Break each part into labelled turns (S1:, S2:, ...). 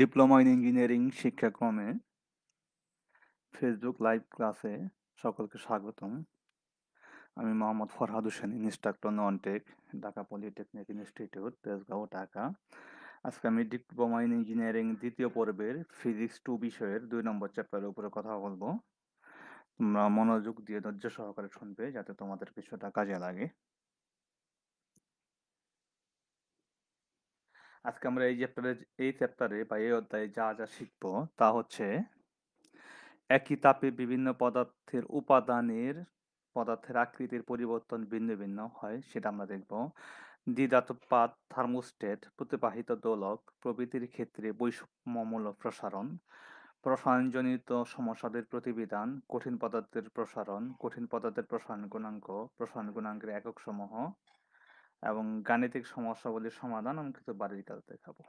S1: Diploma in engineering শিক্ষাক্রমে Facebook live ক্লাসে সকলকে স্বাগতম। আমি Mohammad Farhad Hossain, instructor non tech, Dhaka polytechnic institute, Tejgaon, Dhaka. আজকে আমি ডিপ্লোমা ইন ইঞ্জিনিয়ারিং দ্বিতীয় পর্বের ফিজিক্স 2 বিষয়ের 2 নম্বর চ্যাপ্টারের উপরে কথা বলবো। তোমরা মনোযোগ দিয়ে ধৈর্য সহকারে শুনবে যাতে তোমাদের কিছুটা কাজে লাগে। আজকে আমরা এই চ্যাপ্টারে বা এই অধ্যায়ে যা যা শিখবো তা হচ্ছে একই তাপে বিভিন্ন পদার্থের আকৃতির পরিবর্তন ভিন্ন ভিন্ন হয় সেটা আমরা দেখব। দ্বিধাতব পাত, থার্মোস্ট্যাট, প্রতিবাহিত দোলক প্রভৃতির ক্ষেত্রে বৈষম্যমূলক প্রসারণ, প্রসারণজনিত সমস্যাদের প্রতিবিধান, কঠিন পদার্থের প্রসারণ গুণাঙ্কের একক সমূহ এবং গাণিতিক সমস্যাগুলির সমাধান এবং কিছু বাড়ির কাজ দেখাবো।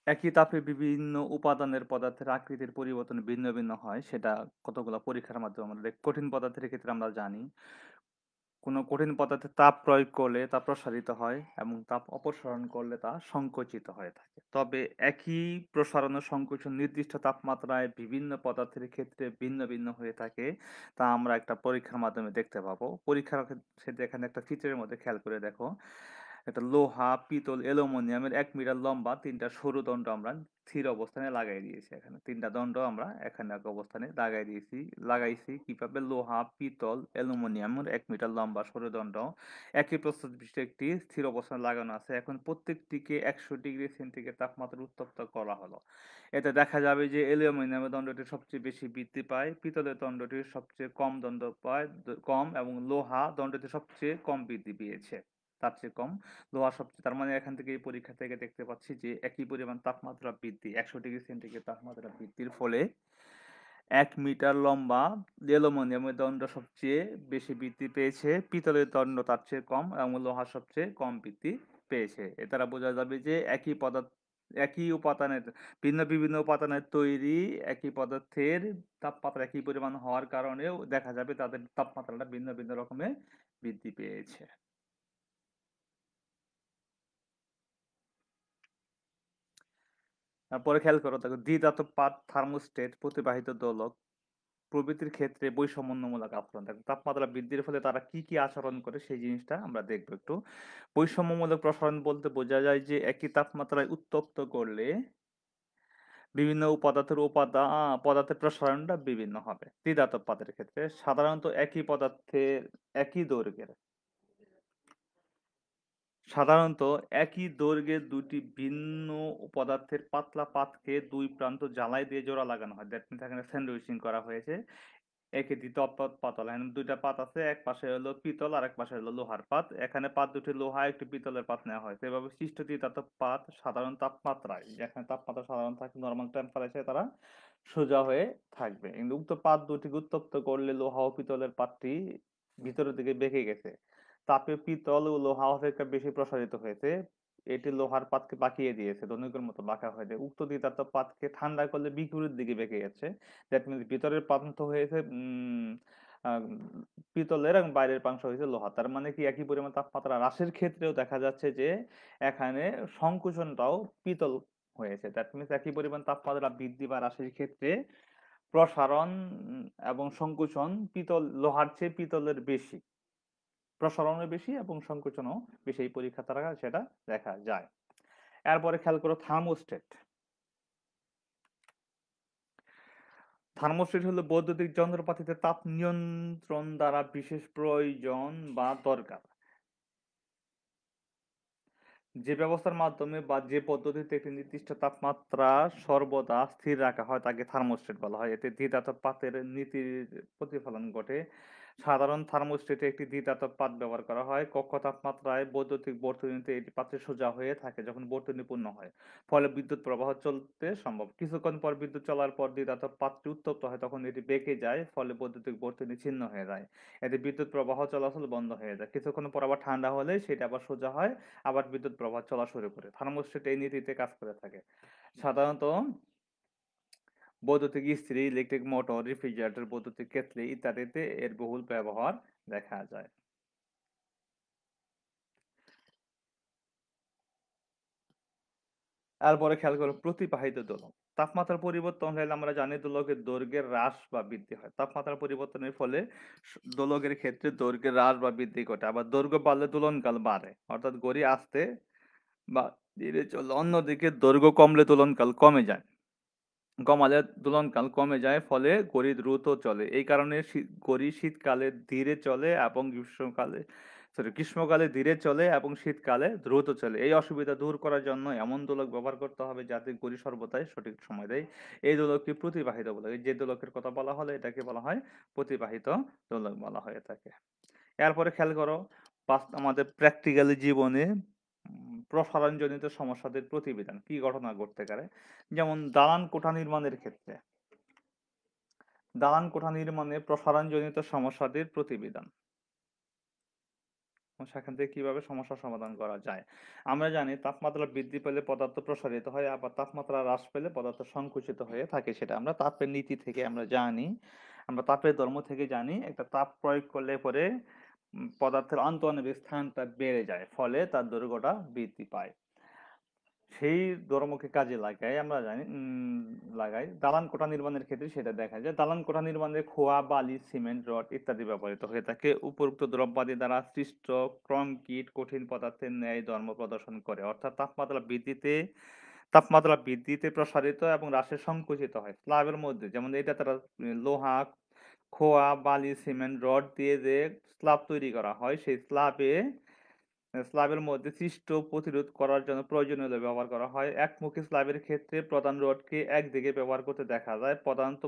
S1: একই তাপে বিভিন্ন উপাদানের পদার্থের আকৃতির পরিবর্তন ভিন্ন ভিন্ন হয় সেটা কতগুলো পরীক্ষার মাধ্যমে আমরা কঠিন পদার্থের ক্ষেত্রে আমরা জানি কোনো কঠিন পদার্থে তাপ প্রয়োগ করলে তা প্রসারিত হয় এবং তাপ অপসারণ করলে তা সংকুচিত হয়ে থাকে। তবে একই প্রসারণ ও সংকোচন নির্দিষ্ট তাপমাত্রায় বিভিন্ন পদার্থের ক্ষেত্রে ভিন্ন ভিন্ন হয়ে থাকে, তা আমরা একটা পরীক্ষার মাধ্যমে দেখতে পাবো। পরীক্ষার ক্ষেত্রে এখানে একটা চিত্রের মধ্যে খেয়াল করে দেখো, একটা লোহা, পিতল, অ্যালুমিনিয়ামের 1 মিটার লম্বা 3টা সরু দণ্ড আমরা স্থির অবস্থানে লাগাই দিয়েছি। এখানে 3টা দণ্ড আমরা এখানে এক অবস্থানে লাগাইছি কিভাবে? লোহা, পিতল, অ্যালুমিনিয়ামের 1 মিটার লম্বা সরু দণ্ড একই প্রস্থ বিশিষ্ট একটি স্থির অবস্থানে লাগানো আছে। এখন প্রত্যেকটিকে 100 ডিগ্রি সেন্টিগ্রেড তাপমাত্রায় উত্তপ্ত করা হলো। এতে দেখা যাবে যে অ্যালুমিনিয়ামের দণ্ডটি সবচেয়ে বেশি বৃদ্ধি পায়, পিতলের দণ্ডটি সবচেয়ে কম দণ্ড পায় কম, এবং লোহা দণ্ডটি সবচেয়ে কম বৃদ্ধি পেয়েছে, তার চেয়ে কম। লোহা সবচেয়ে, তার মানে এখান থেকে এই পরীক্ষা থেকে দেখতে পাচ্ছি যে একই পরিমাণ তাপমাত্রা বৃদ্ধি, 100 ডিগ্রি সেন্টিগ্রেড তাপমাত্রা বৃদ্ধির ফলে 1 মিটার লম্বা অ্যালুমিনিয়ামের দণ্ড সবচেয়ে বেশি বৃদ্ধি পেয়েছে, পিতলের দণ্ড তার চেয়ে কম এবং লোহা সবচেয়ে কম বৃদ্ধি পেয়েছে। এ দ্বারা বোঝা যাবে যে একই উপাদানের বিভিন্ন উপাদানের তৈরি একই পদার্থের তাপমাত্রা একই পরিমাণ হওয়ার কারণেও দেখা যাবে তাদের তাপমাত্রাটা ভিন্ন ভিন্ন রকমে বৃদ্ধি পেয়েছে। তারপরে খেয়াল করো, দেখো দ্বিধাতব পাত, থার্মোস্ট্যাট, প্রতিবাহিত দোলক প্রভৃতির ক্ষেত্রে বৈষম্যমূলক আচরণ। দেখো তাপমাত্রা বৃদ্ধির ফলে তারা কি কি আচরণ করে সেই জিনিসটা আমরা দেখবো একটু। বৈষম্যমূলক প্রসারণ বলতে বোঝা যায় যে একই তাপমাত্রায় উত্তপ্ত করলে বিভিন্ন পদার্থের প্রসারণটা বিভিন্ন হবে। দ্বিধাতব পাতের ক্ষেত্রে সাধারণত সাধারণত একই দৈর্ঘ্যের দুটি ভিন্ন পদার্থের পাতলা পাতকে দুই প্রান্ত জ্বালাই দিয়ে জোড়া লাগানো হয়। দ্যাট মিনস এখানে স্যান্ডউইচিং করা হয়েছে। একে দ্বিতীয় পাতল, এখানে দুইটা পাত আছে, এক পাশে হলো পিতল আর এক পাশে হলো লোহার পাত। এখানে পাত দুটি লোহা, একটি পিতলের পাত নেওয়া হয়েছে। এভাবে সৃষ্ট দ্বিধাতব পাত সাধারণ তাপমাত্রায়, যেখানে তাপমাত্রা সাধারণ থাকে নরমাল টেম্পারেচারে, তারা সোজা হয়ে থাকবে। কিন্তু উক্ত পাত দুটিকে উত্তপ্ত করলে লোহা ও পিতলের পাতটি ভিতরের দিকে বেঁকে গেছে। তাপে পিতল ও লোহা অপেক্ষা বেশি প্রসারিত হয়েছে। এটি লোহার পাতকে বাঁকিয়ে দিয়েছে, ধনুকের মতো বাঁকা হয়ে যায়। উক্ত দ্বিধাতব পাতকে ঠান্ডা করলে বিপরীত দিকে বেঁকে গেছে। দ্যাট মিনস ভিতরের প্রান্ত হয়েছে আহ, পিতলের এবং বাইরের পাংশ হয়েছে লোহা। তার মানে কি একই পরিমাণ তাপমাত্রা হ্রাসের ক্ষেত্রেও দেখা যাচ্ছে যে এখানে সংকোচনটাও পিতল হয়েছে। দ্যাট মিনস একই পরিমাণ তাপমাত্রা বৃদ্ধি বা হ্রাসের ক্ষেত্রে প্রসারণ এবং সংকোচন লোহার চেয়ে পিতলের বেশি, প্রসারণও বেশি এবং সংকোচনও বেশি। এই পরীক্ষা দ্বারা সেটা দেখা যায়। এরপরে খেয়াল করো থার্মোস্ট্যাট। থার্মোস্ট্যাট হলো বৈদ্যুতিক যন্ত্রপাতিতে তাপ নিয়ন্ত্রণ দ্বারা বিশেষ প্রয়োজন বা দরকার যে ব্যবস্থার মাধ্যমে বা যে পদ্ধতিতে একটি নির্দিষ্ট তাপমাত্রা সর্বদা স্থির রাখা হয় তাকে থার্মোস্ট্যাট বলা হয়। এতে দ্বিধাতব পাতের নীতির প্রতিফলন ঘটে। সাধারণ থার্মোস্ট্যাটে একটি দ্বিধাতব পাত ব্যবহার করা হয়। কক্ষ তাপমাত্রায় বৈদ্যুতিক বর্তনীতে এটি পাত্রে সোজা হয়ে থাকে যখন বর্তনী পূর্ণ হয়, ফলে বিদ্যুৎ প্রবাহ চলতে সম্ভব। কিছুক্ষণ পর বিদ্যুৎ চলার পর দ্বিধাতব পাতটি উত্তপ্ত হয়, তখন এটি বেঁকে যায়, ফলে বৈদ্যুতিক বর্তনী ছিন্ন হয়ে যায়। এতে বিদ্যুৎ প্রবাহ চলাচল বন্ধ হয়ে যায়। কিছুক্ষণ পর আবার ঠান্ডা হলে সেটা আবার সোজা হয়, আবার বিদ্যুৎ প্রবাহ চলা শুরু করে। থার্মোস্ট্যাট এই নীতিতে কাজ করে থাকে। সাধারণত বৈদ্যুতিক ইস্ত্রি, ইলেকট্রিক মোটর, রেফ্রিজারেটর, বৈদ্যুতিক কেটলি ইত্যাদিতে এর বহুল ব্যবহার দেখা যায়। এরপরে খেয়াল করো প্রতিবাহিত দোলক। তাপমাত্রার পরিবর্তন হলে আমরা জানি দোলকের দৈর্ঘ্যের হ্রাস বা বৃদ্ধি হয়। তাপমাত্রার পরিবর্তনের ফলে দোলকের ক্ষেত্রে দৈর্ঘ্যের হ্রাস বা বৃদ্ধি ঘটে। আবার দৈর্ঘ্য বাড়লে দোলনকাল বাড়ে। অর্থাৎ ঘড়ি আস্তে বা ধীরে চলে। অন্যদিকে দৈর্ঘ্য কমলে দোলনকাল কমে যায়। কমালে দোলনকাল কমে যায়, ফলে ঘড়ি দ্রুত চলে। এই কারণে ঘড়ি শীতকালে ধীরে চলে এবং গ্রীষ্মকালে ধীরে চলে এবং শীতকালে দ্রুত চলে। এই অসুবিধা দূর করার জন্য এমন দোলক ব্যবহার করতে হবে যাতে ঘড়ি সর্বদাই সঠিক সময় দেয়। এই দোলককে প্রতিবাহিত বলে। এই যে দোলকের কথা বলা হলো এটাকে বলা হয় প্রতিবাহিত দোলক বলা হয়ে থাকে। এরপরে খেয়াল করো আমাদের প্র্যাকটিক্যালি জীবনে প্রসারণজনিত সমস্যাদের প্রতিবেদন কি ঘটনা ঘটতে পারে। যেমন দালান কোঠা নির্মাণের ক্ষেত্রে দালান কোঠা নির্মাণে প্রসারণজনিত সমস্যাদের প্রতিবেদন এবং সেখান থেকে কিভাবে সমস্যার সমাধান করা যায়। আমরা জানি তাপমাত্রা বৃদ্ধি পেলে পদার্থ প্রসারিত হয়, আবার তাপমাত্রা হ্রাস পেলে পদার্থ সংকুচিত হয়ে থাকে। সেটা আমরা তাপের নীতি থেকে আমরা জানি, আমরা তাপের ধর্ম থেকে জানি। একটা তাপ প্রয়োগ করলে পরে পদার্থের আন্তঃআণবিক স্থানটা বেড়ে যায়, ফলে তার দৈর্ঘ্যটা বৃদ্ধি পায়। সেই ধর্মকে কাজে লাগাই আমরা জানি লাগাই দালান কোঠা নির্মাণের ক্ষেত্রে সেটা দেখা যায়। দালান কোঠা নির্মাণে খোয়া, বালি, সিমেন্ট, রড ইত্যাদি ব্যবহৃত হয়ে থাকে। উপরোক্ত দ্রব্যাদি দ্বারা সৃষ্ট কংক্রিট কঠিন পদার্থের ন্যায় ধর্ম প্রদর্শন করে। অর্থাৎ তাপমাত্রা বৃদ্ধিতে প্রসারিত এবং হ্রাসে সংকুচিত হয়। স্ল্যাবের মধ্যে যেমন এটা তারা লোহা, খোয়া, বালি, সিমেন্ট, রড দিয়ে যে স্ল্যাব তৈরি করা হয়, সেই স্ল্যাবের মধ্যে সৃষ্ট প্রতিরোধ করার জন্য প্রয়োজনীয় লোহা ব্যবহার করা হয়। একমুখী স্ল্যাবের ক্ষেত্রে প্রধান রডকে একদিকে ব্যবহার করতে দেখা যায়। প্রধানত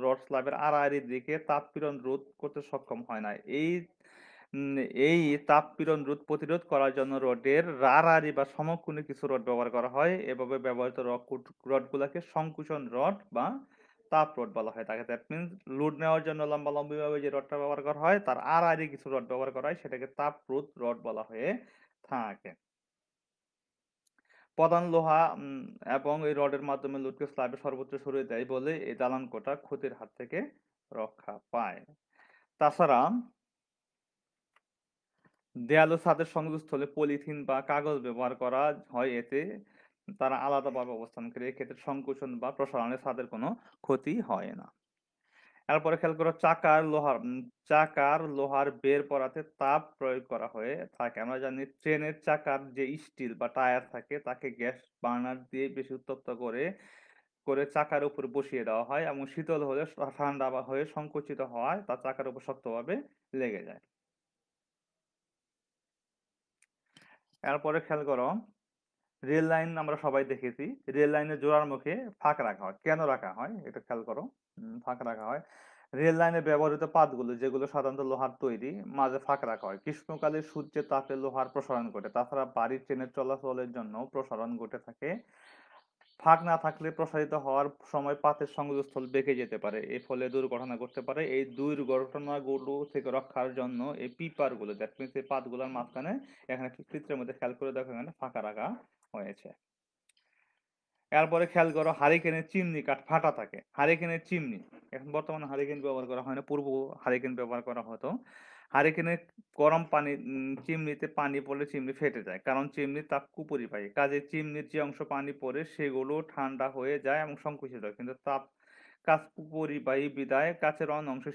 S1: রড স্ল্যাবের আড়াআড়ি দিকে তাপপীড়ন রোধ করতে সক্ষম হয় না। উম, এই তাপপীড়ন রোধ প্রতিরোধ করার জন্য রডের আড়াআড়ি বা সমকোণী কিছু রড ব্যবহার করা হয়। এভাবে ব্যবহৃত রডগুলোকে সংকুচন রড বা তাপ রড বলা হয় তাকে। দ্যাট মিনস লোড নেওয়ার জন্য লম্বালম্বিভাবে যে রডটা ব্যবহার করা হয় তার আড়াআড়ি কিছু রড ব্যবহার করা হয়, সেটাকে তাপরোধ রড বলা হয়ে থাকে। প্রধান লোহা এবং এই রডের মাধ্যমে লোডকে স্ল্যাবে সর্বোচ্চ সরিয়ে দেয় বলে এই দালান কোঠা ক্ষতির হাত থেকে রক্ষা পায়। তাছাড়া দেয়াল ও ছাদের সংযোগস্থলে পলিথিন বা কাগজ ব্যবহার করা হয়, এতে তারা আলাদাভাবে অবস্থান করে। এক্ষেত্রে সংকোচন বা প্রসারণে ছাদের কোনো ক্ষতি হয় না। এরপরে খেয়াল করো চাকার লোহার বের পড়াতে তাপ প্রয়োগ করা হয়ে থাকে। আমরা জানি ট্রেনের চাকার যে স্টিল বা টায়ার থাকে তাকে গ্যাস বার্নার দিয়ে বেশি উত্তপ্ত করে করে চাকার উপর বসিয়ে দেওয়া হয় এবং শীতল হলে ঠান্ডা বা হয়ে সংকুচিত হওয়ায় তা চাকার উপর শক্তভাবে লেগে যায়। এরপরে খেয়াল করো রেল লাইন আমরা সবাই দেখেছি। রেল লাইনের জোড়ার মুখে ফাঁক রাখা হয়। কেন রাখা হয় এটা খেয়াল করো। ফাঁক রাখা হয় রেল লাইনে ব্যবহৃত পাতগুলো যেগুলো সাধারণত লোহার তৈরি, মাঝে ফাঁক রাখা হয়। গ্রীষ্মকালে সূর্যের তাপে লোহার প্রসারণ ঘটে। তাছাড়া বাড়ি ট্রেনের চলাচলের জন্য প্রসারণ ঘটে থাকে। ফাঁক না থাকলে প্রসারিত হওয়ার সময় পাতের সংযোগস্থল বেঁকে যেতে পারে, এর ফলে দুর্ঘটনা ঘটতে পারে। এই দুর্ঘটনাগুলো থেকে রক্ষার জন্য এই পিপার গুলো দ্যাট মিনস এই পাতগুলোর মাঝখানে এখানে চিত্রের মধ্যে খেয়াল করে দেখো এখানে ফাঁকা রাখা হয়েছে। এরপরে খেয়াল করো হারিকেনের চিমনি কাঠ ফাটা থাকে। হারিকেনের চিমনি এখন বর্তমানে হারিকেন ব্যবহার করা হয় না, পূর্ব হারিকেন ব্যবহার করা হতো। হারিকেনে গরম পানি চিমনিতে পানি পড়লে চিমনি ফেটে যায়, কারণ চিমনির তাপ কুপরিবাহী। কাজে চিমনির যে অংশ পানি পড়ে সেগুলো ঠান্ডা হয়ে যায় এবং সংকুচিত হয়, কিন্তু কাজ কুপরিবাহী বিদায় কাছের অংশ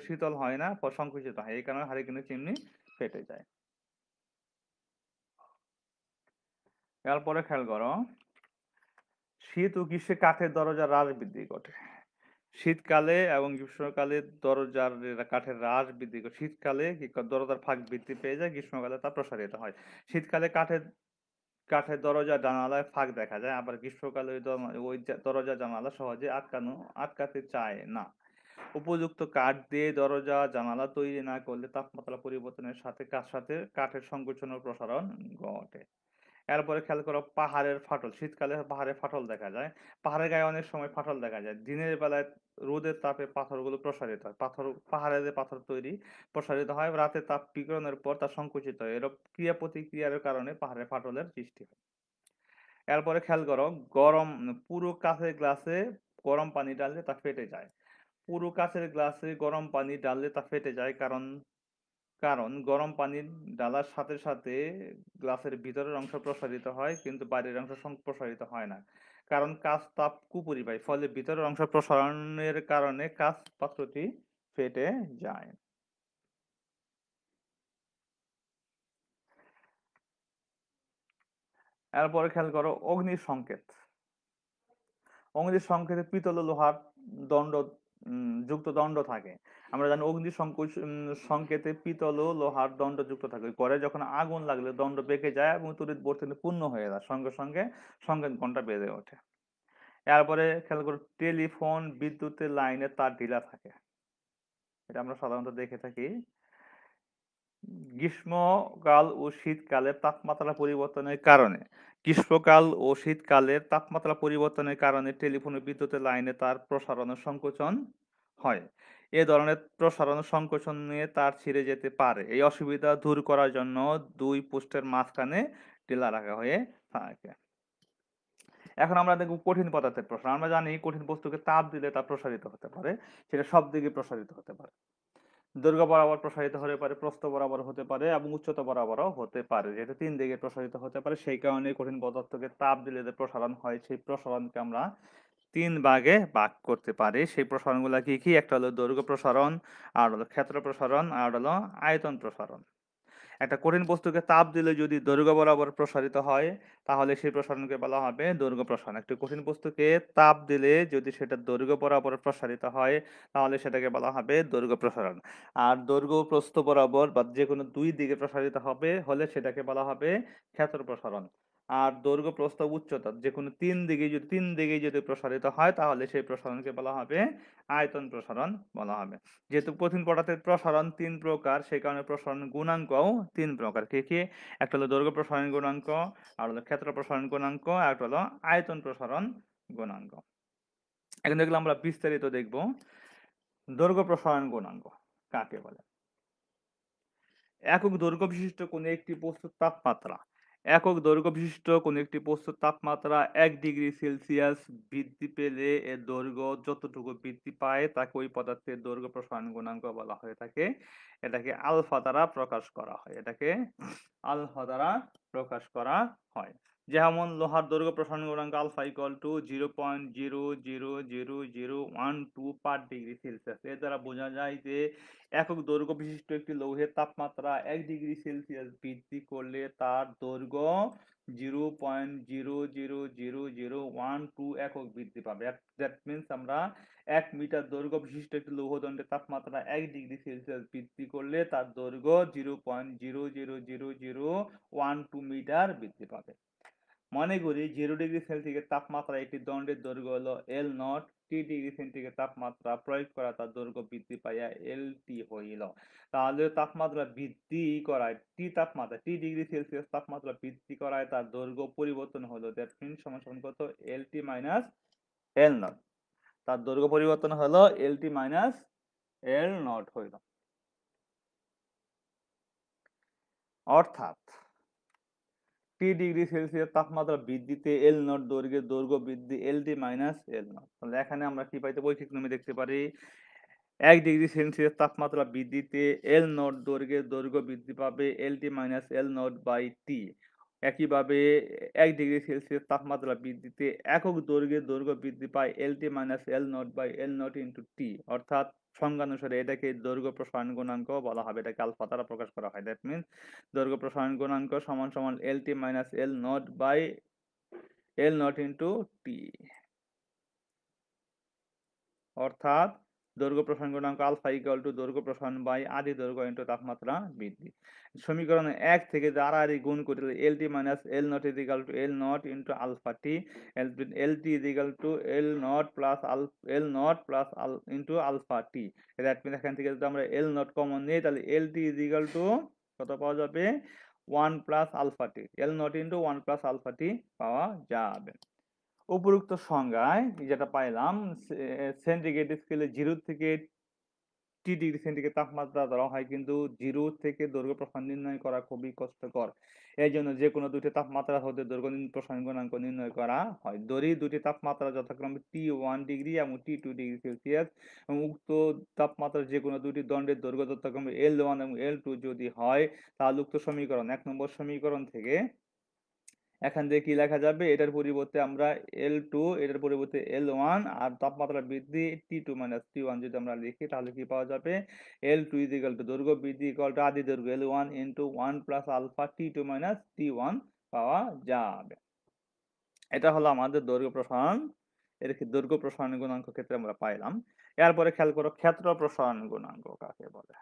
S1: শীতল হয় না, সংকুচিত হয়। এই কারণে হারিকেনের চিমনি ফেটে যায়। এরপরে খেয়াল করো শীত ও গ্রীষ্মে কাঠের দরজা হ্রাস বৃদ্ধি ঘটে। শীতকালে এবং গ্রীষ্মকালে দরজার কাঠের হ্রাস বৃদ্ধি ঘটে। শীতকালে কি দরজার ফাঁক বৃদ্ধি পেয়ে যায়, গ্রীষ্মকালে তা প্রসারিত হয়। শীতকালে কাঠের কাঠের দরজা জানালায় ফাঁক দেখা যায়, আবার গ্রীষ্মকালে ওই দরজা জানালা সহজে আটকাতে চায় না। উপযুক্ত কাঠ দিয়ে দরজা জানালা তৈরি না করলে তাপমাত্রা পরিবর্তনের সাথে কাঠের সংকোচন ও প্রসারণ ঘটে। এরপরে খেয়াল করো পাহাড়ের ফাটল। শীতকালে পাহাড়ে ফাটল দেখা যায়। পাহাড়ের গায়ে অনেক সময় ফাটল দেখা যায়। দিনের বেলায় রোদের তাপে পাথরগুলো প্রসারিত হয়। পাহাড়ে যে পাথর তৈরি প্রসারিত হয়, রাতে তাপ বিকিরণের পর তা সংকুচিত হয়। এরূপ ক্রিয়া প্রতিক্রিয়ার কারণে পাহাড়ে ফাটলের সৃষ্টি হয়। এরপরে খেয়াল করো পুরো কাঁচের গ্লাসে গরম পানি ঢাললে তা ফেটে যায়। পুরো কাঁচের গ্লাসে গরম পানি ঢাললে তা ফেটে যায়, কারণ কারণ গরম পানির ঢালার সাথে সাথে গ্লাসের ভিতরের অংশ প্রসারিত হয় কিন্তু বাইরের অংশ প্রসারিত হয় না। কারণ কাঁচ তাপ কুপরিবাহী, ফলে ভিতরের অংশ প্রসারণের কারণে কাঁচ পাত্রটি ফেটে যায়। এরপরে খেয়াল করো অগ্নির সংকেত। অগ্নির সংকেতে পিতল ও লোহার দণ্ড যুক্ত দণ্ড থাকে। আমরা জানি অগ্নি সংকেতে পিতল ও লোহার দণ্ড যুক্ত থাকে। ঘরে যখন আগুন লাগলে দণ্ড বেঁকে যায় এবং তড়িৎ বর্তনী পূর্ণ হয়ে যায়, সঙ্গে সঙ্গে সংকেত ঘন্টা বেজে ওঠে। এরপরে খেয়াল করো টেলিফোন বিদ্যুতের লাইনে তার ঢিলা থাকে। এটা আমরা সাধারণত দেখে থাকি। গ্রীষ্মকাল ও শীতকালে তাপমাত্রা পরিবর্তনের কারণে গ্রীষ্মকাল ও শীতকালের তাপমাত্রা পরিবর্তনের কারণে টেলিফোন ও বিদ্যুতের লাইনে তার প্রসারণ ও সংকোচন হয়। এ ধরনের প্রসারণ ও সংকোচনে তার ছিঁড়ে যেতে পারে। এই অসুবিধা দূর করার জন্য দুই পোস্টের মাঝখানে টিলা রাখা হয়ে থাকে। এখন আমরা দেখব কঠিন পদার্থের প্রসারণ। আমরা জানি কঠিন বস্তুকে তাপ দিলে তা প্রসারিত হতে পারে, সেটা সব দিকে প্রসারিত হতে পারে। দৈর্ঘ্য বরাবর প্রসারিত হতে পারে, প্রস্থ বরাবর হতে পারে এবং উচ্চতা বরাবরও হতে পারে। যেহেতু তিন দিকে প্রসারিত হতে পারে, সেই কারণে কঠিন পদার্থকে তাপ দিলে যে প্রসারণ হয়, সেই প্রসারণকে আমরা তিন ভাগে ভাগ করতে পারি। সেই প্রসারণগুলো কি কি? একটা হলো দৈর্ঘ্য প্রসারণ, আর হলো ক্ষেত্র প্রসারণ, আর হলো আয়তন প্রসারণ। একটা কঠিন বস্তুকে তাপ দিলে যদি দৈর্ঘ্য বরাবর প্রসারিত হয়, তাহলে সেই প্রসারণকে বলা হবে দৈর্ঘ্য প্রসারণ। একটা কঠিন বস্তুকে তাপ দিলে যদি সেটা দৈর্ঘ্য বরাবর প্রসারিত হয়, তাহলে সেটাকে বলা হবে দৈর্ঘ্য প্রসারণ। আর দৈর্ঘ্য প্রস্থ বরাবর বা যে কোনো দুই দিকে প্রসারিত হলে সেটাকে বলা হবে ক্ষেত্র প্রসারণ। আর দৈর্ঘ্য প্রস্থ উচ্চতা যে কোনো তিন দিকে যদি প্রসারিত হয়, তাহলে সেই প্রসারণকে বলা হবে আয়তন প্রসারণ বলা হবে। যেহেতু কঠিন পদার্থের প্রসারণ তিন প্রকার, সেই কারণে প্রসারণ গুণাঙ্কও তিন প্রকার। কি কি? একটা হলো দৈর্ঘ্য প্রসারণ গুণাঙ্ক, আর হলো ক্ষেত্র প্রসারণ গুণাঙ্ক, আর একটা হলো আয়তন প্রসারণ গুণাঙ্ক। এখন দেখলে আমরা বিস্তারিত দেখব দৈর্ঘ্য প্রসারণ গুণাঙ্ক কাকে বলে। একক দৈর্ঘ্য বিশিষ্ট কোনো একটি বস্তুর তাপমাত্রা একক দৈর্ঘ্য বিশিষ্ট কোনো একটি বস্তুর তাপমাত্রা 1 ডিগ্রি সেলসিয়াস বৃদ্ধি পেলে এর দৈর্ঘ্য যতটুকু বৃদ্ধি পায় তাকে ওই পদার্থের দৈর্ঘ্য প্রসারণ গুণাঙ্ক বলা হয়ে থাকে। এটাকে আলফা দ্বারা প্রকাশ করা হয়। যেমন লোহার দৈর্ঘ্য প্রসারণ গুণাঙ্ক alpha equal to 0.0000012 per degree Celsius. এর দ্বারা বোঝা যায় যে একক দৈর্ঘ্য বিশিষ্ট একটি লৌহের তাপমাত্রা 1 ডিগ্রি সেলসিয়াস বৃদ্ধি করলে তার দৈর্ঘ্য 0.0000012 একক বৃদ্ধি পাবে। দ্যাট মিনস আমরা 1 মিটার দৈর্ঘ্য বিশিষ্ট একটি লৌহদণ্ডের তাপমাত্রা 1 ডিগ্রি সেলসিয়াস বৃদ্ধি করলে তার দৈর্ঘ্য 0.0000012 মিটার বৃদ্ধি পাবে। মনে করি 0 ডিগ্রি সেন্টিগ্রেড তাপমাত্রা একটি দণ্ডের দৈর্ঘ্য হলো এল নট, T ডিগ্রি সেন্টিগ্রেড তাপমাত্রা প্রয়োগ করা তার দৈর্ঘ্য বৃদ্ধি পাইয়া এল টি হইল। তাহলে তাপমাত্রা বৃদ্ধি করায় T ডিগ্রি সেলসিয়াস তাপমাত্রা বৃদ্ধি করায় তার দৈর্ঘ্য পরিবর্তন হলো। দ্যাট মিনস সমান সমান কত? এল টি মাইনাস এল নট। তার দৈর্ঘ্য পরিবর্তন হলো এল টি মাইনাস এল নট হইল। অর্থাৎ T ডিগ্রি সেলসিয়াস তাপমাত্রা বৃদ্ধিতে এল নট দৈর্ঘ্যের দৈর্ঘ্য বৃদ্ধি এল টি মাইনাস এল নট। তাহলে এখানে আমরা কি পাইতে বৈকিক নিয়মে দেখতে পারি 1 ডিগ্রি সেলসিয়াস তাপমাত্রা বৃদ্ধিতে এল নট দৈর্ঘ্যের দৈর্ঘ্য বৃদ্ধি পাবে এল T minus L naught by T. একইভাবে 1 ডিগ্রি সেলসিয়াস তাপমাত্রা বৃদ্ধিতে একক দৈর্ঘ্যের দৈর্ঘ্য বৃদ্ধি পায় L T minus L naught by L naught into T. অর্থাৎ সংজ্ঞানুসারে এটাকে দৈর্ঘ্য প্রসারণ গুণাঙ্ক বলা হবে। এটাকে আলফা দ্বারা প্রকাশ করা হয়। দ্যাট মিনস দৈর্ঘ্য প্রসারণ গুণাঙ্ক সমান সমান L T minus L naught by L naught into T. অর্থাৎ দৈর্ঘ্য প্রসারণ গুণাঙ্ক আলফা ইকুয়াল টু দৈর্ঘ্য প্রসারণ বাই আদি দৈর্ঘ্য ইন্টু তাপমাত্রা বৃদ্ধি। সমীকরণ 1 থেকে দ্বারা গুণ করলে L T minus L naught is equal to L naught into alpha T, L T is equal to L naught plus into alpha T. That means এখান থেকে যদি আমরা এল নট কমন নিই, তাহলে L T is equal to কত পাওয়া যাবে? 1 plus alpha T. L naught into 1 plus alpha T পাওয়া যাবে। উপরোক্ত সংজ্ঞায় যেটা পাইলাম, সেন্টিগ্রেড স্কেলে 0 থেকে টি ডিগ্রি সেন্টিগ্রেড তাপমাত্রা ধরা হয় কিন্তু 0 থেকে দৈর্ঘ্য প্রসারণ নির্ণয় করা খুবই কষ্টকর। এজন্য যেকোনো ২ টি তাপমাত্রা হতে দৈর্ঘ্য প্রসারণ গুণাঙ্ক নির্ণয় করা হয়। ধরি ২ টি তাপমাত্রা যথাক্রমে T1 ডিগ্রি এবং T2 ডিগ্রি সেলসিয়াস এবং উক্ত তাপমাত্রার যেকোনো ২ টি দণ্ডের দৈর্ঘ্য যথাক্রমে L1 এবং L2 যদি হয়, তাহলে উক্ত সমীকরণ ১ নম্বর সমীকরণ থেকে এখান থেকে কি লেখা যাবে? এটার পরিবর্তে আমরা L2 এটার পরিবর্তে L1 আর তাপমাত্রা বৃদ্ধি T2 মাইনাস T1 যদি আমরা লিখি তাহলে কি পাওয়া যাবে? L2 দৈর্ঘ্য বৃদ্ধি আদি দৈর্ঘ্য L1 into 1 plus alpha T2 minus T1 পাওয়া যাবে। এটা হলো আমাদের দৈর্ঘ্য প্রসারণ। এর দৈর্ঘ্য প্রসারণ গুণাঙ্ক ক্ষেত্রে আমরা পাইলাম। এরপরে খেয়াল করো ক্ষেত্র প্রসারণ গুণাঙ্ক কাকে বলে?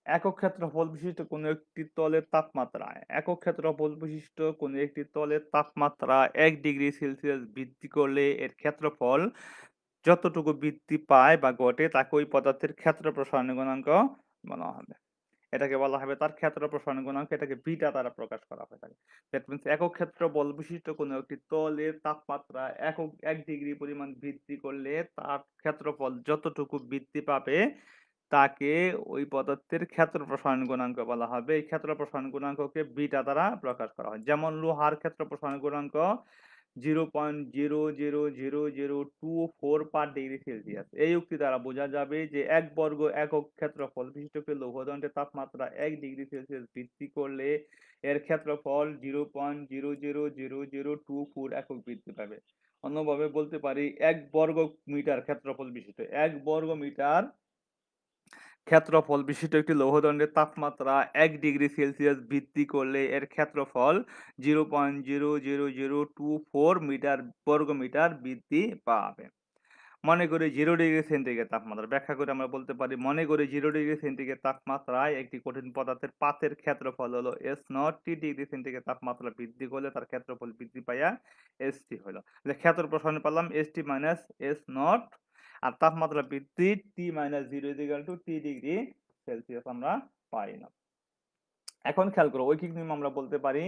S1: একক ক্ষেত্রফল বিশিষ্ট কোনো একটি তলের তাপমাত্রা একক ক্ষেত্রফল বিশিষ্ট কোনো একটি তলের তাপমাত্রা 1 ডিগ্রি সেলসিয়াস বৃদ্ধি করলে এর ক্ষেত্রফল যতটুকু বৃদ্ধি পায় বা ঘটে তাকে ওই পদার্থের ক্ষেত্র প্রসারণ গুণাঙ্ক বলা হবে। এটাকে বলা হবে তার ক্ষেত্র প্রসারণ গুণাঙ্ক, এটাকে বিটা দ্বারা প্রকাশ করা হয়ে থাকে। দ্যাট মিনস একক ক্ষেত্রফল বিশিষ্ট কোনো একটি তলের তাপমাত্রা 1 ডিগ্রি পরিমাণ বৃদ্ধি করলে তার ক্ষেত্রফল যতটুকু বৃদ্ধি পাবে তাকে ওই পদার্থের ক্ষেত্র প্রসারণ গুণাঙ্ক বলা হবে। এই ক্ষেত্র প্রসারণ গুণাঙ্ককে বিটা দ্বারা প্রকাশ করা হয়। যেমন লোহার ক্ষেত্র প্রসারণ গুণাঙ্ক 0.0000024 পার ডিগ্রি সেলসিয়াস। এই উক্তি দ্বারা বোঝা যাবে যে 1 বর্গ একক ক্ষেত্রফল বিশিষ্ট একটি লৌহদণ্ডের তাপমাত্রা 1 ডিগ্রি সেলসিয়াস বৃদ্ধি করলে এর ক্ষেত্রফল 0.0000024 একক বৃদ্ধি পাবে। অন্যভাবে বলতে পারি 1 বর্গ মিটার ক্ষেত্রফল বিশিষ্ট 1 বর্গ মিটার ক্ষেত্রফল বিশিষ্ট একটি লৌহদণ্ডের তাপমাত্রা 1 ডিগ্রি সেলসিয়াস বৃদ্ধি করলে এর ক্ষেত্রফল 0.00024 মিটার বর্গমিটার বৃদ্ধি পাবে। মনে করি 0 ডিগ্রি সেন্টিগ্রেড তাপমাত্রা ব্যাখ্যা করে আমরা বলতে পারি, মনে করি 0 ডিগ্রি সেন্টিগ্রেড তাপমাত্রায় একটি কঠিন পদার্থের পাতের ক্ষেত্রফল হলো S not. T degree centigrade তাপমাত্রা বৃদ্ধি করলে তার ক্ষেত্রফল বৃদ্ধি পাইয়া ST হলো। ক্ষেত্র প্রসারণ পেলাম ST মাইনাস S নট আর তাপমাত্রা বৃদ্ধি T minus 0 equal to T degree Celsius আমরা পাইলাম। এখন খেয়াল করো ঐকিক নিয়ম আমরা বলতে পারি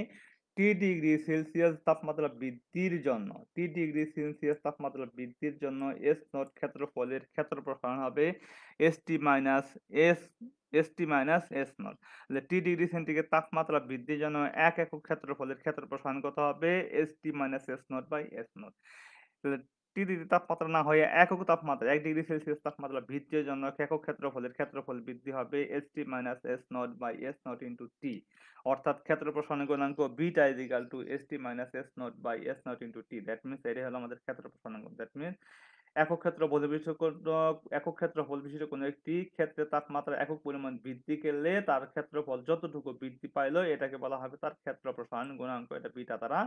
S1: টি ডিগ্রি সেলসিয়াস তাপমাত্রা বৃদ্ধির জন্য এস নট ক্ষেত্রফলের ক্ষেত্র প্রসারণ হবে S T minus S naught. T degree centigrade তাপমাত্রা বৃদ্ধির জন্য 1 একক ক্ষেত্রফলের ক্ষেত্র প্রসারণ কত হবে? S T minus S naught by S naught. T degree তাপমাত্রা না হয়ে একক তাপমাত্রা 1 ডিগ্রি সেলসিয়াস তাপমাত্রা বৃদ্ধির জন্য একক ক্ষেত্রফলের ক্ষেত্রফল বৃদ্ধি হবে S T minus S naught by S naught into T. অর্থাৎ ক্ষেত্র প্রসারণ গুণাঙ্ক beta is equal to S T minus S naught by S naught into T. That means এটাই হলো আমাদের ক্ষেত্র প্রসারণ। দ্যাট মিনস একক ক্ষেত্রফল বিশিষ্ট কোনো একটি ক্ষেত্রে তাপমাত্রা একক পরিমাণ বৃদ্ধি করলে তার ক্ষেত্রফল যতটুকু বৃদ্ধি পাইলো এটাকে বলা হবে তার ক্ষেত্র প্রসারণ গুণাঙ্ক। এটা বিটা দ্বারা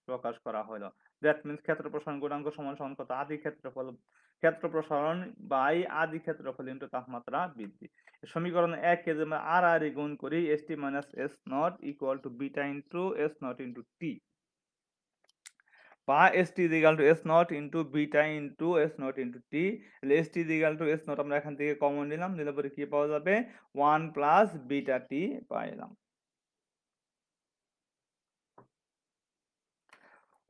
S1: প্রকাশ করা হলো। দ্যাট মিনস ক্ষেত্র প্রসারণ গুণাঙ্ক সমান সমান কত? আদি ক্ষেত্রফল ক্ষেত্র প্রসারণ বাই আদি ক্ষেত্রফল ইন্টু তাপমাত্রা বৃদ্ধি। সমীকরণ 1 কে যদি আমরা আর গুণ করি S T minus S naught equal to beta into S naught into T বা S T is equal to S naught into beta into S naught into T. S T is equal to S naught আমরা এখান থেকে common নিলাম, নিলে পরে কি পাওয়া যাবে? 1 প্লাস বিটা টি পাইলাম।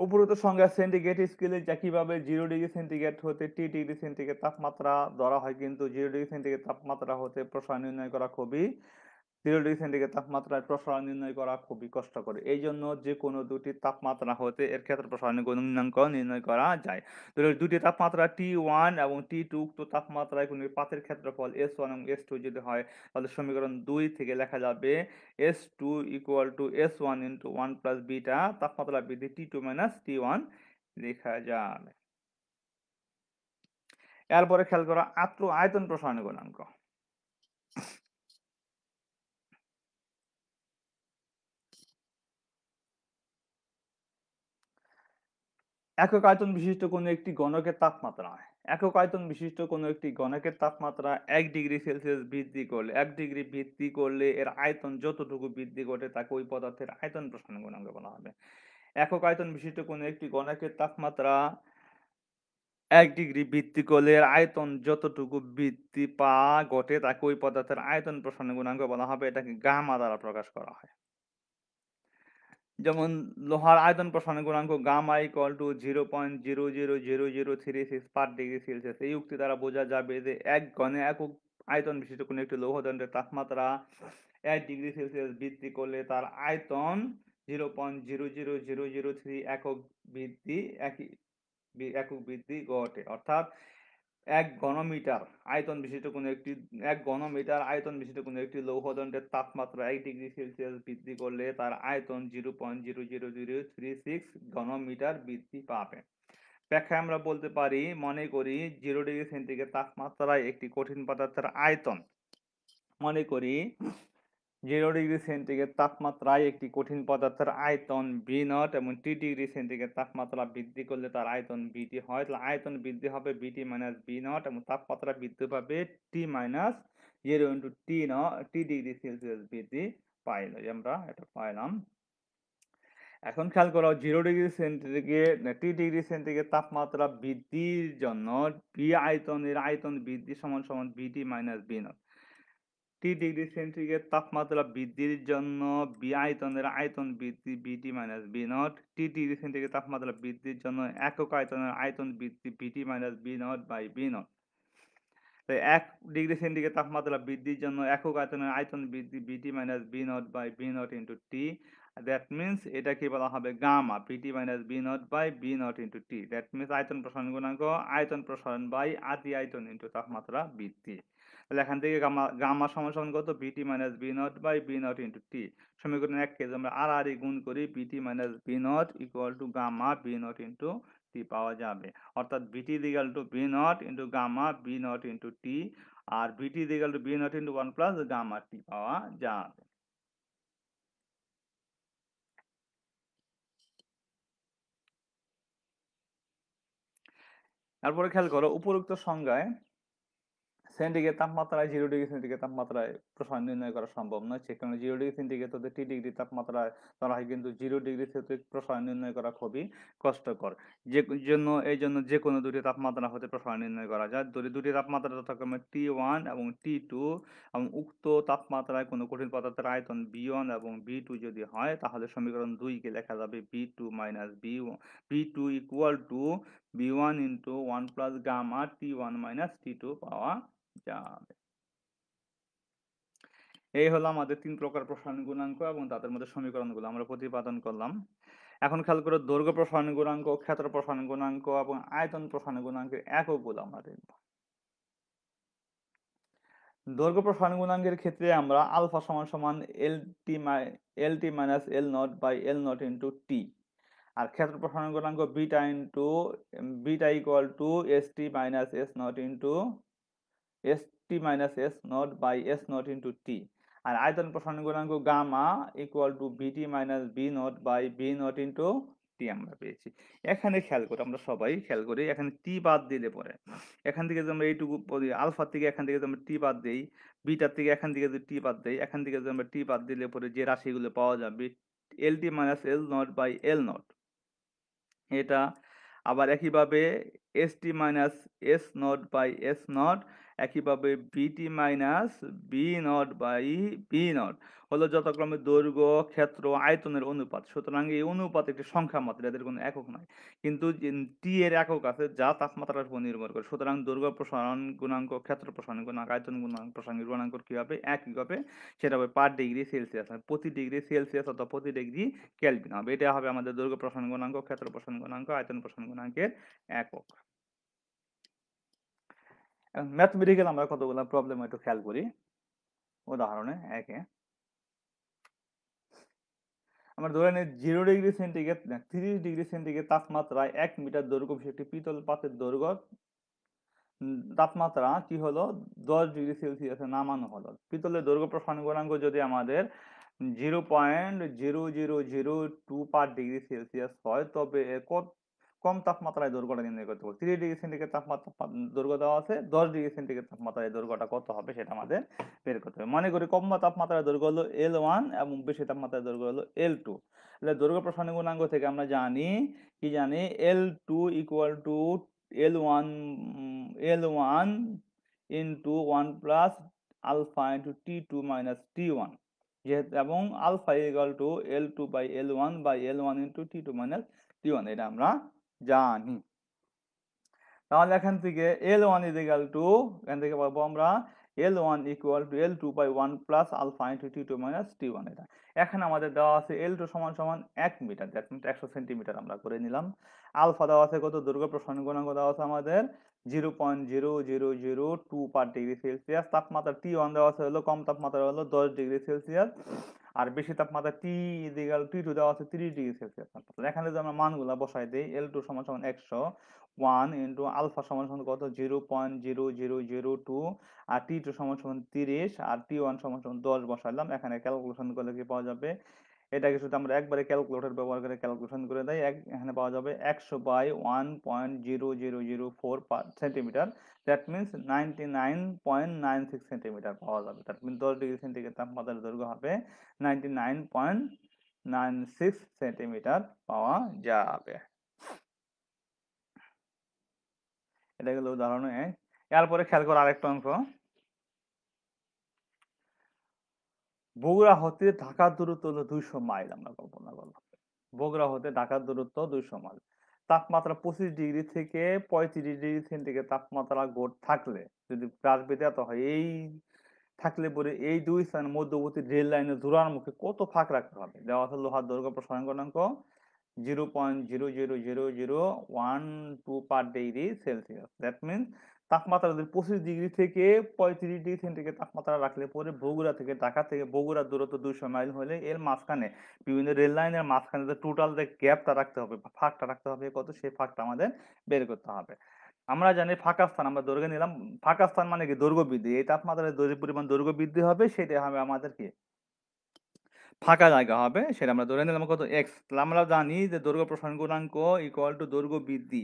S1: উপরোক্ত সংজ্ঞা সেন্টিগ্রেড স্কেলে যা কিভাবে 0 ডিগ্রি সেন্টিগ্রেড হতে টি ডিগ্রি সেন্টিগ্রেড তাপমাত্রা ধরা হয় কিন্তু 0 ডিগ্রি সেন্টিগ্রেড তাপমাত্রা হতে প্রসারণ নির্ণয় করা খুবই 0 ডিগ্রি সেন্টিগ্রেড তাপমাত্রায় প্রসারণ নির্ণয় করা খুবই কষ্টকর। এই জন্য যে কোনো দুটি তাপমাত্রা হতে এর ক্ষেত্র প্রসারণের গুণাঙ্ক নির্ণয় করা যায়। দুটি তাপমাত্রা T1 এবং T2 উক্ত তাপমাত্রায় কোনো পাতের ক্ষেত্রফল S1 এবং S2 যদি হয় তাহলে সমীকরণ 2 থেকে লেখা যাবে S2 equal to S1 into 1 plus beta তাপমাত্রা বৃদ্ধি T2 মাইনাস T1 লেখা যাবে। এরপরে খেয়াল করা আয়তন প্রসারণের গুণাঙ্ক। একক আয়তন বিশিষ্ট কোনো একটি গণকের তাপমাত্রা 1 ডিগ্রি সেলসিয়াস বৃদ্ধি করলে 1 ডিগ্রি বৃদ্ধি করলে এর আয়তন যতটুকু বৃদ্ধি ঘটে তাকে ওই পদার্থের আয়তন প্রসারণ গুণাঙ্ক বলা হবে। একক আয়তন বিশিষ্ট কোনো একটি গণকের তাপমাত্রা 1 ডিগ্রি বৃদ্ধি করলে এর আয়তন যতটুকু বৃদ্ধি ঘটে তাকে ওই পদার্থের আয়তন প্রসারণ গুণাঙ্ক বলা হবে। এটাকে গামা দ্বারা প্রকাশ করা হয়। যেমন লোহার আয়তন প্রসারণ গুণাঙ্ক gamma equal to 0.000036 per degree Celsius. এই উক্তি দ্বারা বোঝা যাবে যে এক ঘনে একক আয়তন বিশিষ্ট কোনো একটি লৌহদণ্ডের তাপমাত্রা 1 ডিগ্রি সেলসিয়াস বৃদ্ধি করলে তার আয়তন 0.000003 একক বৃদ্ধি একই একক বৃদ্ধি ঘটে। অর্থাৎ এক ঘনমিটার আয়তন বিশিষ্ট কোনো একটি 1 ঘনমিটার আয়তন বিশিষ্ট কোনো একটি লৌহদণ্ডের তাপমাত্রা 1 ডিগ্রি সেলসিয়াস বৃদ্ধি করলে তার আয়তন 0.000036 ঘনমিটার বৃদ্ধি পাবে। ব্যাখ্যায় আমরা বলতে পারি, মনে করি 0 ডিগ্রি সেন্টিগ্রেড তাপমাত্রায় একটি কঠিন পদার্থের আয়তন মনে করি 0 ডিগ্রি সেন্টিগ্রেড তাপমাত্রায় একটি কঠিন পদার্থের আয়তন V0 এবং T ডিগ্রি সেন্টিগ্রেড তাপমাত্রা বৃদ্ধি করলে তার আয়তন BT হয়। তাহলে আয়তন বৃদ্ধি হবে BT মাইনাস V0 এবং তাপমাত্রা বৃদ্ধি পাবে T minus 0 × T degree Celsius বৃদ্ধি পাইল। আমরা এটা পাইলাম। এখন খেয়াল করো 0 ডিগ্রি সেন্টিগ্রেড তাপমাত্রা বৃদ্ধির জন্য বি আয়তনের আয়তন বৃদ্ধি সমান সমান BT minus V0। T degree centigrade তাপমাত্রা বৃদ্ধির জন্য বি আয়তনের আয়তন বৃদ্ধি BT minus V0। T degree centigrade তাপমাত্রা বৃদ্ধির জন্য একক আয়তনের আয়তন বৃদ্ধি BT minus V0 by V0। তাই 1 ডিগ্রি সেন্টিগ্রেড তাপমাত্রা বৃদ্ধির জন্য একক আয়তনের আয়তন বৃদ্ধি BT minus V0 by V0 into T। That means এটাকে বলা হবে gamma BT minus V0 by V0 into T। That means আয়তন প্রসারণ গুণাঙ্ক আয়তন প্রসারণ বাই আতি আয়তন ইন্টু তাপমাত্রা বৃদ্ধি। তাহলে এখান থেকে গামা গামা সমান সমান কত BT minus V0 by V0 into T। সমীকরণ 1 কে আমরা আর গুণ করি BT minus V0 equal to gamma V0 into T পাওয়া যাবে। অর্থাৎ BT is equal to V0 into gamma V0 into T R BT is equal to V0 into 1 plus gamma T পাওয়া যাবে। তারপরে খেয়াল করো উপরোক্ত সংজ্ঞায় সেন্টিগ্রেড তাপমাত্রায় 0 ডিগ্রি সেন্টিগ্রেড তাপমাত্রায় প্রসারণ নির্ণয় করা সম্ভব নয়। সেখানে 0 ডিগ্রি সেন্টিগ্রেড হতে T ডিগ্রি তাপমাত্রায় ধরা হয়, কিন্তু 0 ডিগ্রি সেন্টিগ্রেড প্রসারণ নির্ণয় করা খুবই কষ্টকর। এই জন্য যে কোনো দুটি তাপমাত্রা হতে প্রসারণ নির্ণয় করা যায়। দুটি তাপমাত্রা যথাক্রমে T1 এবং T2 এবং উক্ত তাপমাত্রায় কোনো কঠিন পদার্থের আয়তন B1 এবং B2 যদি হয়, তাহলে সমীকরণ 2 কে লেখা যাবে B2 minus B2 equal to B1 into 1 plus gamma T1 minus T2 পাওয়া যাবে। এই হলো আমাদের 3 প্রকার প্রসারণ গুণাঙ্ক এবং তাদের মধ্যে সমীকরণগুলো আমরা প্রতিপাদন করলাম। এখন খেয়াল করে দৈর্ঘ্য প্রসারণ গুণাঙ্ক, ক্ষেত্র প্রসারণ গুণাঙ্ক এবং আয়তন প্রসারণ গুণাঙ্কের এককগুলো আমরা দেখব। দৈর্ঘ্য প্রসারণ গুণাঙ্কের ক্ষেত্রে আমরা আলফা সমান সমান LT minus L naught by L naught into T. আর ক্ষেত্র প্রসারণ গুণাঙ্ক beta equal to ST minus S naught into ST minus S naught by S naught into T. আর আয়তন প্রসারণ গুণাঙ্ক gamma equal to BT minus B naught by B naught into T আমরা পেয়েছি। এখানে খেয়াল করি, আমরা সবাই খেয়াল করি, এখানে টি বাদ দিলে পরে এখান থেকে যদি আমরা এইটুকু আলফার থেকে এখান থেকে যদি আমরা টি বাদ দেই, বিটার থেকে এখান থেকে যদি টি বাদ দেই, এখান থেকে যদি আমরা টি বাদ দিলে পরে যে রাশিগুলো পাওয়া যাবে LT minus L naught by L naught, এটা আবার একইভাবে ST minus S naught by S naught, একইভাবে BT minus B naught by B naught হলো যথাক্রমে দৈর্ঘ্য, ক্ষেত্র, আয়তনের অনুপাত। সুতরাং এই অনুপাত একটি সংখ্যা মাত্র, এদের কোনো একক নয়, কিন্তু টি এর একক আছে যা তাপমাত্রার উপর নির্ভর করে। সুতরাং দৈর্ঘ্য প্রসারণ গুণাঙ্ক, ক্ষেত্র প্রসারণ গুণাঙ্ক, আয়তন প্রসারণ গুণাঙ্ক কি হবে? একই হবে, সেটা হবে পার ডিগ্রি সেলসিয়াস, প্রতি ডিগ্রি সেলসিয়াস অথবা প্রতি ডিগ্রি কেলভিন হবে। এটা হবে আমাদের দৈর্ঘ্য প্রসারণ গুণাঙ্ক, ক্ষেত্র প্রসারণ গুণাঙ্ক, আয়তন প্রসারণ গুণাঙ্কের একক। ম্যাথমেটিক্যাল আমরা কতগুলো প্রবলেম একটু খেয়াল করি। উদাহরণে একে আমরা ধরে নিই 0 ডিগ্রি সেন্টিগ্রেড 30 ডিগ্রি সেন্টিগ্রেড তাপমাত্রায় 1 মিটার দৈর্ঘ্য বিশিষ্ট পিতল পাতের দৈর্ঘ্য তাপমাত্রা কি হলো 10 ডিগ্রি সেলসিয়াসে নামানো হলো। পিতলের দৈর্ঘ্য প্রসারণ গুণাঙ্ক যদি আমাদের 0.0002 পার ডিগ্রি সেলসিয়াস হয়, তবে কম তাপমাত্রায় দৈর্ঘ্যটা নির্ণয় করতে হবে। 30 ডিগ্রি সেন্টিগ্রেড তাপমাত্রা দৈর্ঘ্য দেওয়া আছে, 10 ডিগ্রি সেন্টিগ্রেড তাপমাত্রায় দৈর্ঘ্যটা কত হবে সেটা আমাদের বের করতে হবে। মনে করি কম তাপমাত্রায় দৈর্ঘ্য হলো L1 এবং বেশি তাপমাত্রায় দৈর্ঘ্য হলো L2। তাহলে দৈর্ঘ্য প্রসারণ গুণাঙ্ক থেকে আমরা জানি কি জানি L2 equal to L1 L1 into 1 plus alpha into T2 minus T1। যেহেতু এবং alpha equal to L2/L1 into T2 minus T1 এটা আমরা জানি। তাহলে এখান থেকে L1 ইকুয়াল টু এখান থেকে পাবো আমরা L1 equal to L2/1 plus alpha into T2 minus T1 এটা। এখানে আমাদের দেওয়া আছে L2 সমান সমান 1 মিটার, দ্যাট মিনস 100 সেন্টিমিটার আমরা করে নিলাম। আলফা দেওয়া আছে কত, দৈর্ঘ্য প্রসারণ গুণাঙ্ক দেওয়া আছে আমাদের 0.0002 পার ডিগ্রি সেলসিয়াস। তাপমাত্রা T1 দেওয়া আছে হলো, কম তাপমাত্রা হলো 10 ডিগ্রি সেলসিয়াস, আর বেশি তাপমাত্রা T2 দেওয়া আছে 30 ডিগ্রি সেলসিয়াস তাপমাত্রা। এখানে যদি আমরা মানগুলা বসাই দেই, L2 সমান সমান 100, 1 ইন্টু আলফা সমান সমান কত 0.0002, আর T2 সমান সমান 30, আর T1 সমান সমান 10 বসাইলাম। এখানে ক্যালকুলেশন করলে কি পাওয়া যাবে, এটাকে শুধু আমরা একবারে ক্যালকুলেটর ব্যবহার করে ক্যালকুলেশন করে দেই, এখানে পাওয়া যাবে 100/1.0004 পার সেন্টিমিটার, দ্যাট মিনস 99.96 সেন্টিমিটার পাওয়া যাবে। দ্যাট মিনস 10 ডিগ্রি সেন্টিগ্রেড তাপমাত্রার দৈর্ঘ্য হবে 99.96 সেন্টিমিটার পাওয়া যাবে। এটা গেল উদাহরণ 1। এরপরে খেয়াল করো আরেকটা অঙ্ক। বগুড়া হতে ঢাকার দূরত্ব হলো 200 মাইল, আমরা কল্পনা করলাম। বগুড়া হতে ঢাকার দূরত্ব 200 মাইল। তাপমাত্রা 25 ডিগ্রি থেকে 35 ডিগ্রি সেন্টিগ্রেড তাপমাত্রা থাকলে, যদি গ্রাস এত হয়, এই থাকলে পরে এই দুই স্থানের মধ্যবর্তী রেল লাইনের জোড়ার মুখে কত ফাঁক রাখতে হবে। দেওয়া আছে লোহার দৈর্ঘ্য প্রসারণ গুণাঙ্ক 0.000012 পার ডিগ্রি সেলসিয়াস। দ্যাট মিনস তাপমাত্রা যদি 25 ডিগ্রি থেকে 35 ডিগ্রি সেন্টিগ্রেড তাপমাত্রা রাখলে পরে বগুড়া থেকে, ঢাকা থেকে বগুড়ার দূরত্ব 200 মাইল হলে এর মাঝখানে বিভিন্ন রেল লাইনের মাঝখানে যে টোটাল যে গ্যাপটা রাখতে হবে, ফাঁকটা রাখতে হবে কত, সেই ফাঁকটা আমাদের বের করতে হবে। আমরা জানি ফাঁকা স্থান আমরা দৈর্ঘ্য নিলাম, ফাঁকা স্থান মানে কি দৈর্ঘ্য বৃদ্ধি, এই তাপমাত্রার পরিমাণ দৈর্ঘ্য বৃদ্ধি হবে, সেটা হবে আমাদের কি ফাঁকা জায়গা হবে, সেটা আমরা ধরে নিলাম কত এক্স। তাহলে আমরা জানি যে দৈর্ঘ্য প্রসারণ গুণাঙ্ক ইকুয়াল টু দৈর্ঘ্য বৃদ্ধি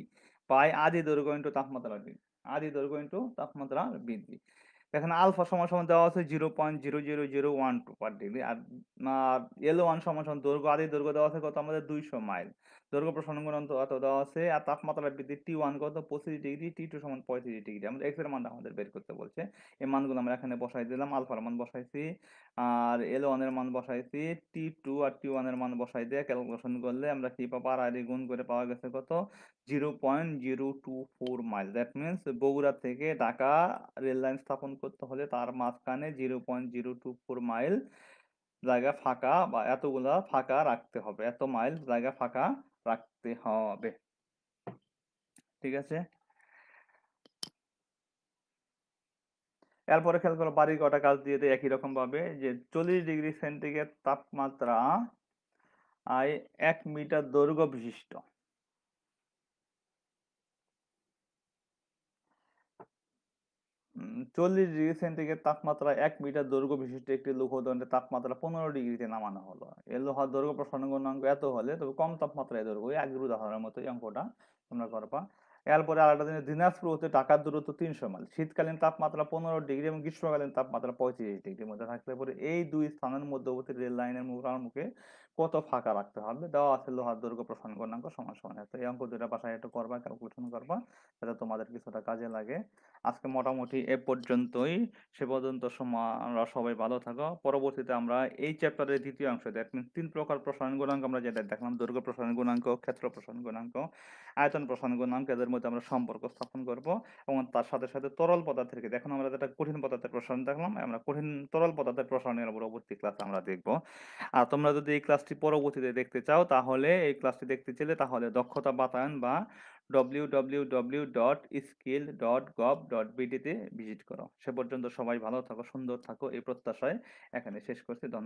S1: পাই আদি দৈর্ঘ্য ইন্টু তাপমাত্রা বৃদ্ধি, আদি দৈর্ঘ্য ইন্টু তাপমাত্রা বৃদ্ধি। এখানে আলফা সমান সমান দেওয়া আছে 0.00012 পার ডিগ্রি, আর L1 সমান সমান দৈর্ঘ্য, আদি দৈর্ঘ্য দেওয়া আছে কত আমাদের 200 মাইল, দৈর্ঘ্য প্রসারণ গুণাঙ্ক কত দেওয়া আছে, আর তাপমাত্রা বৃদ্ধি T1 কত 25 ডিগ্রি, T2 সমান 35 ডিগ্রি। আমাদের এক্স এর মানটা আমাদের বের করতে বলছে। এই মানগুলো আমরা এখানে বসাই দিলাম, আলফার মান বসাইছি, আর L1 এর মান বসাইছি, T2 আর T1 এর মান বসাই দিয়ে ক্যালকুলেশন করলে আমরা কি পাবো, আর গুণ করে পাওয়া গেছে কত 0.024 মাইল। দ্যাট মিনস বগুড়া থেকে ঢাকা রেল লাইন স্থাপন করতে হলে তার মাঝখানে 0.024 মাইল জায়গা ফাঁকা, বা এতগুলা ফাঁকা রাখতে হবে, এত মাইল জায়গা ফাঁকা রাখতে হবে। ঠিক আছে। এরপরে খেয়াল করো বাড়ির কটা কাজ দিয়ে দেয় একই রকম ভাবে, যে 40 ডিগ্রি সেন্টিগ্রেড তাপমাত্রা আয় 1 মিটার দৈর্ঘ্য বিশিষ্ট 40 ডিগ্রি সেন্টিগ্রেড তাপমাত্রা 1 মিটার দৈর্ঘ্য বিশিষ্ট একটি লৌহদণ্ডের তাপমাত্রা 15 ডিগ্রিতে নামানো হলো। এই লোহার দৈর্ঘ্য প্রসারণ গুণাঙ্ক এত হলে, তবে কম তাপমাত্রায় দৈর্ঘ্য, ওই আগের উদাহরণের মতো এই অঙ্কটা তোমরা করবা। এরপরে আরেকটা জিনিস, দিনাজপুর হতে ঢাকার দূরত্ব 300 মাইল, শীতকালীন তাপমাত্রা 15 ডিগ্রি এবং গ্রীষ্মকালীন তাপমাত্রা 35 ডিগ্রির মধ্যে থাকলে পরে এই দুই স্থানের মধ্যবর্তী রেল লাইনের মুখে কত ফাঁকা রাখতে হবে। দেওয়া আছে লোহার দৈর্ঘ্য প্রসারণ গুণাঙ্ক সমান সমান। তো এই অঙ্ক দুটা বাসায় একটু করবা, ক্যালকুলেশন করবা, যাতে তোমাদের কিছুটা কাজে লাগে। আজকে মোটামুটি এ পর্যন্তই। সে পর্যন্ত সময় আমরা সবাই ভালো থাকো। পরবর্তীতে আমরা এই চ্যাপ্টারের দ্বিতীয় অংশ, দ্যাট মিনস 3 প্রকার প্রসারণ গুণাঙ্ক আমরা যেটা দেখলাম, দৈর্ঘ্য প্রসারণ গুণাঙ্ক, ক্ষেত্র প্রসারণ গুণাঙ্ক, আয়তন প্রসারণ গুণাঙ্ক, এদের মধ্যে আমরা সম্পর্ক স্থাপন করব, এবং তার সাথে সাথে তরল পদার্থের ক্ষেত্রে এখন আমরা যেটা কঠিন পদার্থের প্রসারণ দেখলাম, আমরা কঠিন তরল পদার্থের প্রসারণের পরবর্তী ক্লাস আমরা দেখব। আর তোমরা যদি এই ক্লাসটি পরবর্তীতে দেখতে চাও, তাহলে এই ক্লাসটি দেখতে চাইলে তাহলে দক্ষতা বাতায়ন বা www.skill.gov.bd তে ভিজিট করো। সে পর্যন্ত সবাই ভালো থাকো, সুন্দর থাকো, এই প্রত্যাশায় এখানে শেষ করছি। ধন্যবাদ।